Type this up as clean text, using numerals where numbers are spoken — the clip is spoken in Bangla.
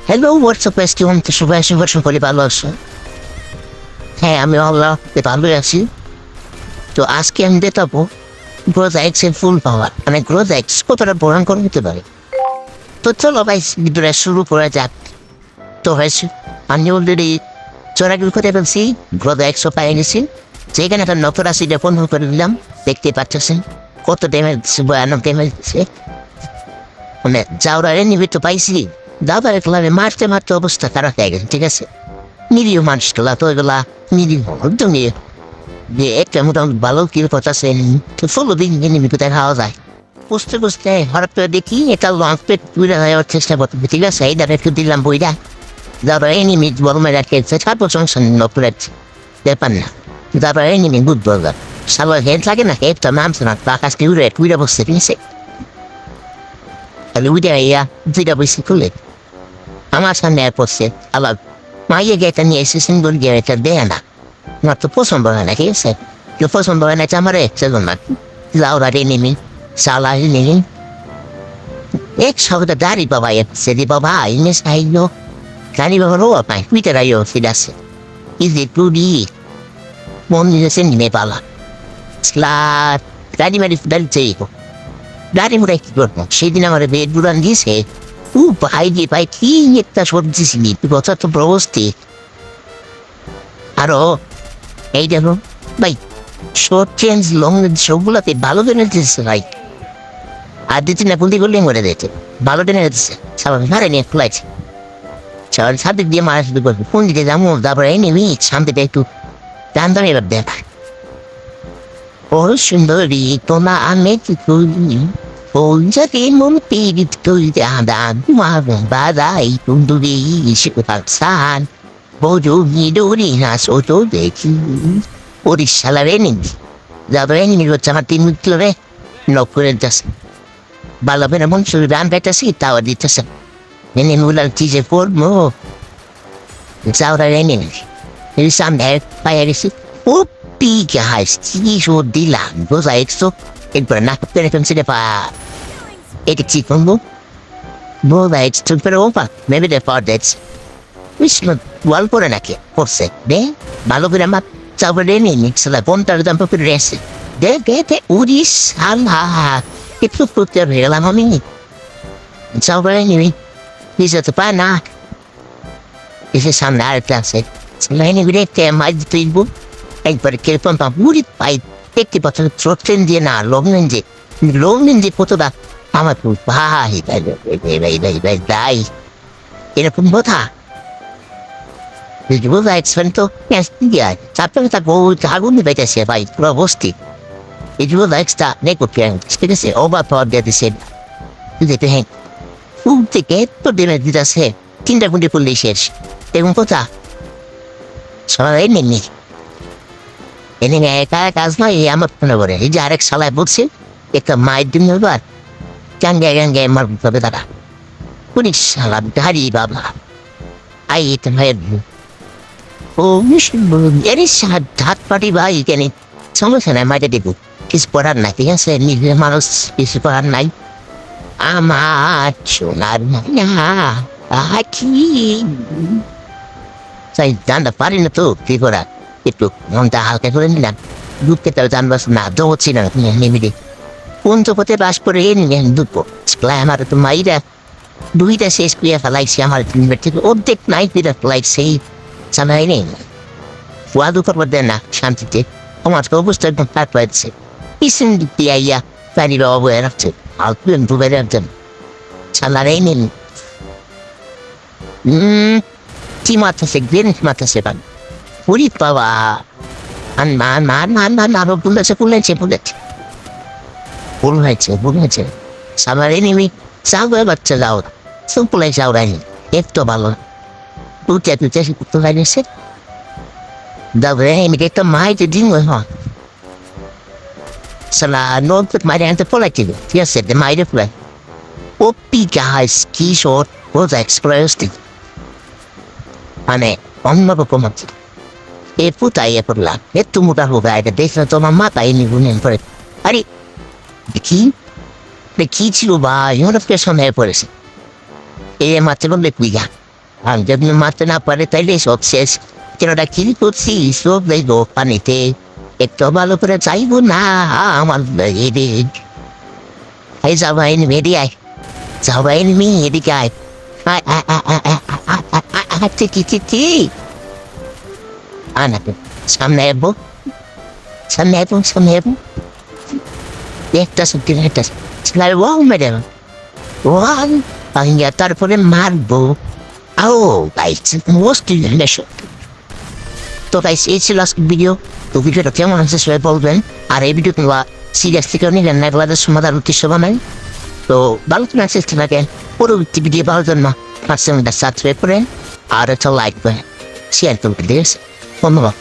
হ্যালো হোয়াটসঅ্যাপ এস কেমন তো সবাই শুভর্ষণ করে ভালো আছো? হ্যাঁ আমি আল্লাহ ভালোই আছি। তো আজকে আমি দেখাবো গ্রোথ এক্সের ফুল পাওয়ার, মানে গ্রোথ এক্স কতটা ভয়ঙ্কর হতে পারে। তো চলো ভাই ভিডিওটা শুরু করা যাক। তো হয়েছে আমি অলরেডি চোরাগুলো করে ফেলছি, গ্রোথ এক্সও পাই গেছি। যেখানে একটা নতুন আসিটা ফোন করে দিলাম, দেখতে পাচ্ছেন কত ড্যামেজ, ভয়ানক ড্যামেজ দিচ্ছে। মানে যাওয়ার নিবি তো পাইছি, যাওয়ার ক্লাবে মারতে মারতে অবস্থা খারাপ হয়ে গেছে। ঠিক আছে, নিরীহ মানুষগুলা তো এগুলা নিরীহ একদম নিরীহ। যে একটা মোটামুটি ভালো কিল করতেছে, ষোলো দিন নিবি কোথায় খাওয়া যায়। বুঝতে বুঝতে হঠাৎ করে দেখি এটা লং পেট পুরে যাওয়ার চেষ্টা করতে। ঠিক আছে, এই দাঁড়া একটু দিলাম বইটা, যারা এনিমি বড় মেয়েরা খেলছে তারপর সমস্যা নপুরেছে ব্যাপার না। তারপর এনিমি গুড বলবার সালোয়ার হেড লাগে না, হেডটা নামছে না, আকাশকে উড়ে উড়ে বসছে। ঠিক আছে, তাহলে উড়ে ইয়া দুইটা বসে খুলে আমার সামনে আর পড়ছে। আবার মাইয়ে গেটা নিয়ে এসে সিঙ্গল গিয়ে এটা দেয় না, আমার তো পছন্দ হয় না। ঠিক আছে, কেউ পছন্দ হয় না আমার সেজন না। লাউরা এনিমি সালা এনিমি এক সপ্তাহ দাঁড়ি বাবা সেদি বাবা ইংলিশ আইলো দাঁড়ি বাবা রো পাই টুইটার আইও সিদাসে ইজি টু ডি মন নিজেছে নিমে পালা স্লাট দাঁড়ি মারি দাঁড়ি চেয়েকো দাঁড়ি মুড়াই কি করবো। সেদিন আমার বেড বুড়ান দিয়েছে, ও ভাই যে ভাই কি একটা সবজি ছিলি কথা তো প্রবস্তি। আরো এই দেখো ভাই শর্ট চেঞ্জ লং সবগুলোতে ভালো জেনে দিচ্ছে ভাই। আর দিচ্ছি না পুলতি করলে করে দিয়েছে, ভালো টেনে দিচ্ছে স্বাভাবিক মারে নিয়ে খুলাইছে। সাথে দিয়ে মারা শুধু করবে ফোন দিতে যাবো, তারপরে এই নিবি শান্তিটা একটু জানতাম এবার দেখা। ও সুন্দরী তোমরা আমি কি করি ফুল যাতে মন পীড়িত করি আদান বাদাই তুন্দুরি শিখান বোঝো নিডুরি না সোটো দেখি পরিশালা রে নিবি। তারপরে নিবি হচ্ছে আমার 3 মিনিট রে নক করে যাচ্ছে ভালো করে মন শুধু রান পেতেছি তাও দিতেছে এনে মুলার চিজে পড়বো যাওয়ার এনে এই সামনে পায়ে গেছি ও পিকে হাইস কি শো দিলাম বোঝা একশো একবার না পেরে ফেলছি রে পা এটা কি করবো বোঝা একশো পেরে ওপা মেবি রে পার দেখছি বিষ্ণু ওয়াল পরে নাকি পড়ছে দে ভালো করে আমার চাপড়ে নিয়ে নিচ্ছিল ফোনটার দাম করে রেসে দে দে দে উড়িস আল্লাহ একটু করতে গেলাম আমি চাপড়ে নিবি কিছু তো পায় না। এসে সামনে আরেকটা আছে লাইনে ঘুরে মাছ তুলবো একবার কিরকম বুড়ি পাই দেখতে পাচ্ছ ট্রেন দিয়ে না লগ্নেন যে কতটা আমার তো ভাই ভাই দাই এরকম কথা বোঝা এক্সপেন তো তারপরে তা আগুন বেঁচেছে ভাই পুরো বস্তি এই বোঝা এক্সট্রা নেকো ঠিক আছে ওভার পাওয়ার দিয়ে দিছে যেতে হ্যাঁ থেকে তো দিনে দিতেছে 3টা গুন্ডি পড়লেই শেষ। এরকম কথা সবাই নেমনি এনে একা কাজ নয় আমার মনে করে এই যে আরেক সালায় বলছে একটা মায়ের দিন এবার গাঙ্গে মার হবে তারা পুলিশ সালা হারি বাবা আই এটা ভাইয়ের ও এর হাত পাটি ভাই কেন সমস্যা নাই মাইটা দেবো কিছু পড়ার নাই। ঠিক আছে, নিজের মানুষ কিছু পড়ার নাই। আমার সোনার মায়া তাই জানতে পারি না তো কি করা, একটু মনটা হালকা করে নিলাম ঢুকতে তাও জানবাস না দৌড়ছি না নেমে কোন চোপতে বাস করে ঢুকবো আমার তো মাইরা 2টা শেষ করে ফেলাইছি আমার থেকে অর্ধেক নাই ফিরে ফেলাইছি জানাই নেই ওয়াদু করবার দেয় না শান্তিতে। আমার তো অবস্থা একদম খারাপ হয়েছে ইসেন দিয়ে আইয়া প্যারির অবয়ে রাখছে আলপুন ডুবে রাখছেন চালারাই নেন কি মাথাছে গ্রেন মাথাছে পান পুরি বাবা আরো ভুলেছে ভুল হয়েছে সালারাই নেমি চাও বাচ্চা যাও সব পুলাই যাও রানি একটু ভালো তুই করতে পারিস তারপরে আমি একটা মাইতে দিন হয় সালা নোট মাইরে আনতে পলাইছিল। ঠিক আছে, মাইরে পলাই ও পিকা হাইস কি শট বোঝা এক্সপ্রেস মানে অন্যরকম আছে এ পুতাই পড়লাম একটু মোটা হবে এটা দেখলে তোমার মাথায় নিগুনেন পরে আরে কি ছিল বা ইউরোপ পেছন হয়ে পড়েছে এ মাত্র বললে কুইগা আর যদি মারতে না পারে তাইলে সব শেষ। কেনটা কি করছি সব দেখবো পানিতে, একটু ভালো করে চাইবো না আমার এদিকে। এই যাবাইন মেডি আয়, যাবাইন মি এদিকে আয়। আয় আয় আয় আয় আয় আয় আয় আয় আয় কি আয় না তো। সামনে আসবো, সামনে আসবো, সামনে আসবো। একটা সত্যি একটা সেলাই ওয়াও ম্যাডাম ওয়ান ভাঙিয়া তারপরে মারবো। ও গাইস মোস্ট ইনফরমেশন। তো গাইস এই ছিল আজকের ভিডিও। তো ভিডিওটা কেমন আছে সবাই বলবেন। আর এই ভিডিও তোমরা সিরিয়াসলি কেউ নিলেন না, এগুলোদের সমাধান উদ্দেশ্য বানাই। তো ভালো করে চেষ্টা থাকেন পরবর্তী ভিডিও পাওয়ার জন্য। আমার চ্যানেলটা সাবস্ক্রাইব করেন আর একটা লাইক করেন, শেয়ার করতে দিয়েছে। ধন্যবাদ।